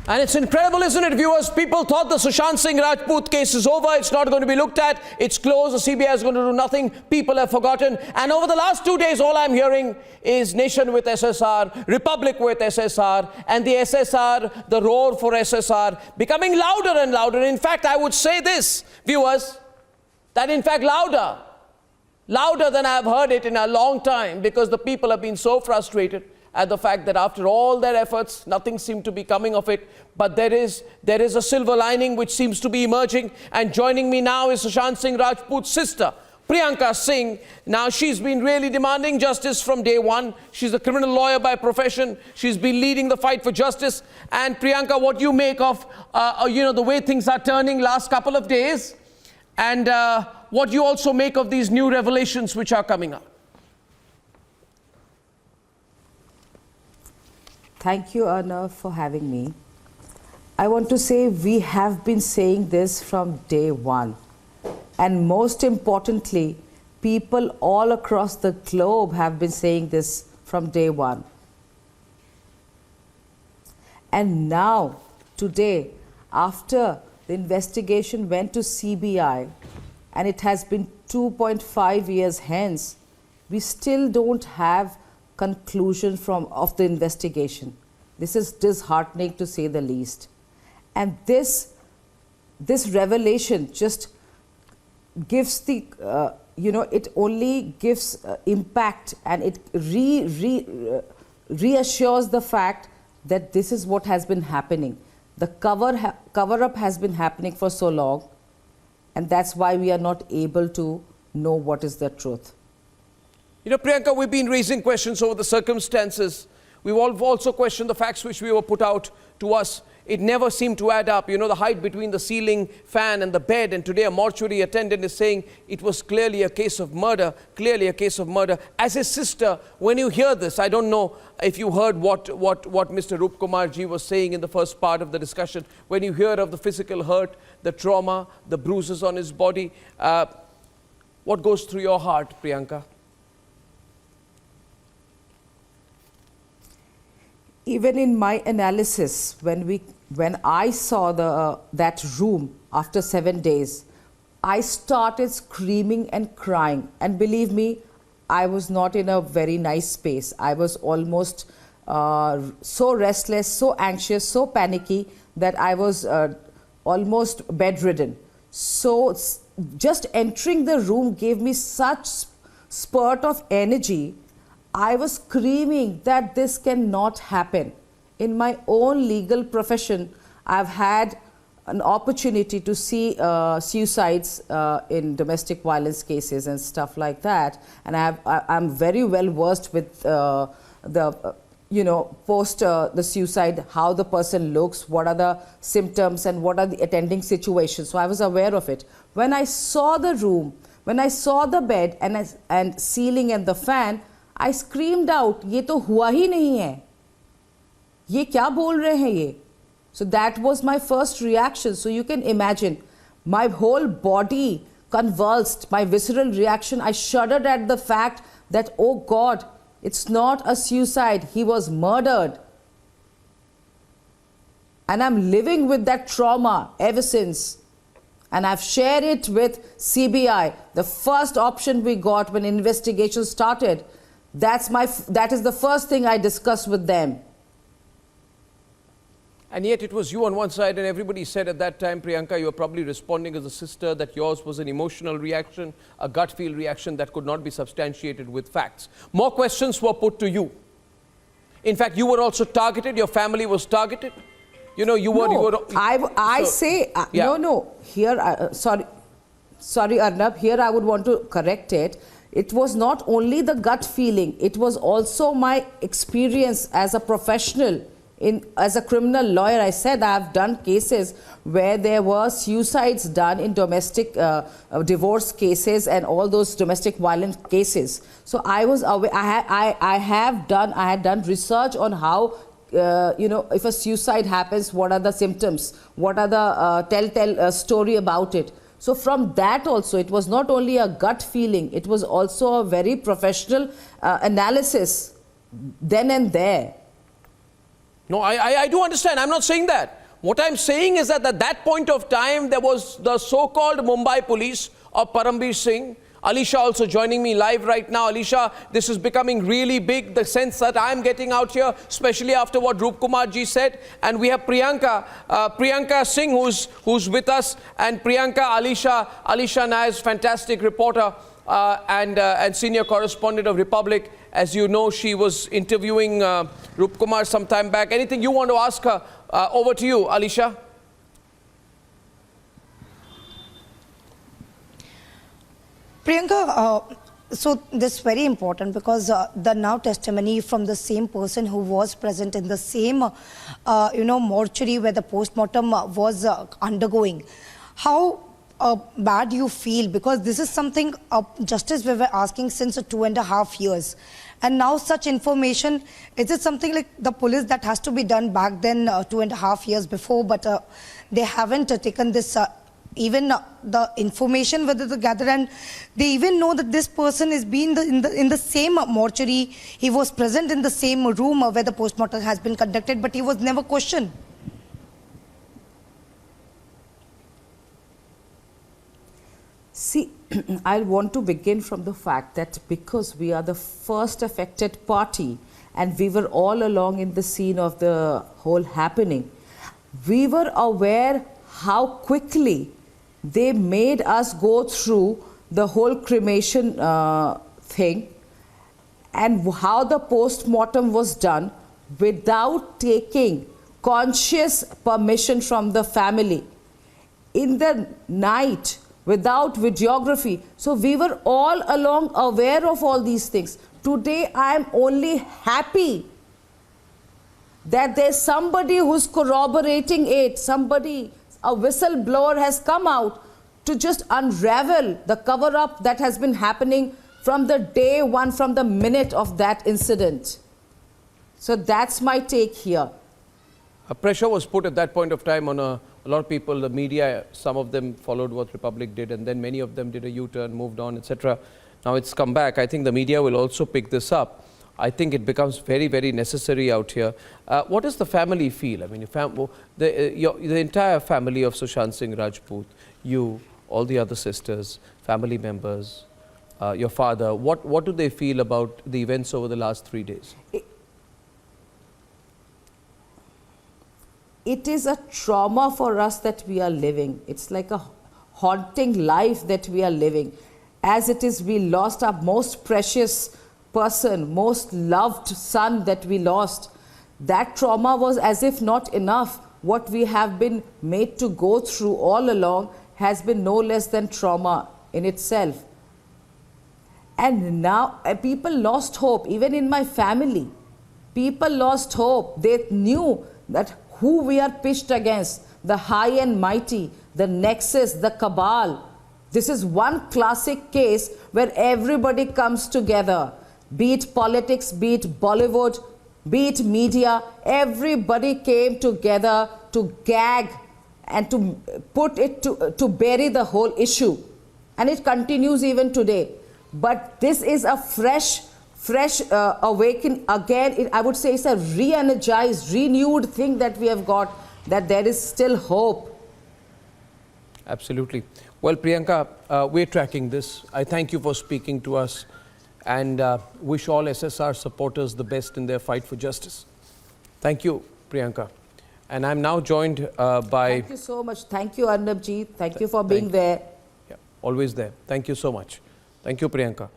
And it's incredible, isn't it, viewers? People thought the Sushant Singh Rajput case is over. It's not going to be looked at. It's closed. The CBI is going to do nothing. People have forgotten. And over the last 2 days, all I'm hearing is Nation with SSR, Republic with SSR, and the SSR, the roar for SSR, becoming louder and louder. In fact, I would say this, viewers, that in fact louder than I've heard it in a long time, because the people have been so frustrated at the fact that after all their efforts, nothing seemed to be coming of it. But there is a silver lining which seems to be emerging. And joining me now is Sushant Singh Rajput's sister, Priyanka Singh. Now, she's been really demanding justice from day one. She's a criminal lawyer by profession. She's been leading the fight for justice. And Priyanka, what do you make of, the way things are turning last couple of days? And what do you also make of these new revelations which are coming up? Thank you, Arnab, for having me. I want to say we have been saying this from day one. And most importantly, people all across the globe have been saying this from day one. And now, today, after the investigation went to CBI, and it has been 2.5 years hence, we still don't have conclusion of the investigation. This is disheartening, to say the least. And this revelation just gives the, it only gives impact, and it reassures the fact that this is what has been happening. The cover-up has been happening for so long, and that's why we are not able to know what is the truth. You know, Priyanka, we've been raising questions over the circumstances. We've also questioned the facts which we were put out to us. It never seemed to add up. You know, the height between the ceiling fan and the bed, and today a mortuary attendant is saying it was clearly a case of murder, As a sister, when you hear this, I don't know if you heard what Mr. Rup Kumar ji was saying in the first part of the discussion. When you hear of the physical hurt, the trauma, the bruises on his body, what goes through your heart, Priyanka? Even in my analysis, when I saw that room after 7 days, I started screaming and crying. And believe me, I was not in a very nice space. I was almost so restless, so anxious, so panicky that I was almost bedridden. So just entering the room gave me such spurt of energy. I was screaming that this cannot happen. In my own legal profession, I've had an opportunity to see suicides in domestic violence cases and stuff like that. And I'm very well versed with post the suicide, how the person looks, what are the symptoms, and what are the attending situations. So I was aware of it. When I saw the room, when I saw the bed and ceiling and the fan, I screamed out, "ये तो हुआ ही नहीं है, ये क्या बोल रहे हैं ये?" So that was my first reaction. So you can imagine, my whole body convulsed, my visceral reaction. I shuddered at the fact that, oh God, it's not a suicide, he was murdered. And I'm living with that trauma ever since. And I've shared it with CBI. The first option we got when investigation started, that is the first thing I discussed with them. And yet it was you on one side, and everybody said at that time, Priyanka, you were probably responding as a sister, that yours was an emotional reaction, a gut feel reaction that could not be substantiated with facts. More questions were put to you. In fact, you were also targeted, your family was targeted. You know, sorry Arnab, here I would want to correct it. It was not only the gut feeling, it was also my experience as a professional, as a criminal lawyer. I said I have done cases where there were suicides done in domestic divorce cases and all those domestic violence cases. So I was aware, I had done research on how, if a suicide happens, what are the symptoms, what are the telltale story about it. So from that also, it was not only a gut feeling, it was also a very professional analysis then and there. No, I do understand. I'm not saying that. What I'm saying is that at that point of time, there was the so-called Mumbai police of Parambir Singh. Alisha also joining me live right now. Alisha, this is becoming really big, the sense that I'm getting out here, especially after what Roop Kumar ji said. And we have Priyanka, Priyanka Singh who's with us. And Priyanka, Alisha Nair's fantastic reporter and senior correspondent of Republic. As you know, she was interviewing Roop Kumar some time back. Anything you want to ask her? Over to you, Alisha. Priyanka, so this is very important because the now testimony from the same person who was present in the same, mortuary where the postmortem was undergoing. How bad you feel? Because this is something justice we were asking since 2.5 years. And now such information, is it something like the police that has to be done back then 2.5 years before, but they haven't taken this even the information whether to gather, and they even know that this person is being in the same mortuary, he was present in the same room where the postmortem has been conducted, but he was never questioned. See, I want to begin from the fact that because we are the first affected party and we were all along in the scene of the whole happening, we were aware how quickly they made us go through the whole cremation thing and how the post-mortem was done without taking conscious permission from the family in the night, without videography. So we were all along aware of all these things. Today I am only happy that there's somebody who's corroborating it, a whistleblower has come out to just unravel the cover-up that has been happening from the day one, from the minute of that incident. So that's my take here. A pressure was put at that point of time on a lot of people, the media, some of them followed what Republic did, and then many of them did a U-turn, moved on, etc. Now it's come back. I think the media will also pick this up. I think it becomes very, very necessary out here. What does the family feel? I mean, the entire family of Sushant Singh Rajput, you, all the other sisters, family members, your father, what do they feel about the events over the last 3 days? It is a trauma for us that we are living. It's like a haunting life that we are living. As it is, we lost our most precious person, most loved son that we lost. That trauma was as if not enough. What we have been made to go through all along has been no less than trauma in itself. And now people lost hope, even in my family. People lost hope. They knew that who we are pitched against, the high and mighty, the nexus, the cabal. This is one classic case where everybody comes together. Be it politics, be it Bollywood, be it media, everybody came together to gag and to put it to bury the whole issue. And it continues even today. But this is a fresh awaken again. I would say it's a re-energized, renewed thing that we have got, that there is still hope. Absolutely. Well, Priyanka, we're tracking this. I thank you for speaking to us and wish all SSR supporters the best in their fight for justice. Thank you, Priyanka. And I'm now joined by... Thank you so much. Thank you, Arnab ji. Thank you for being there. Yeah, always there. Thank you so much. Thank you, Priyanka.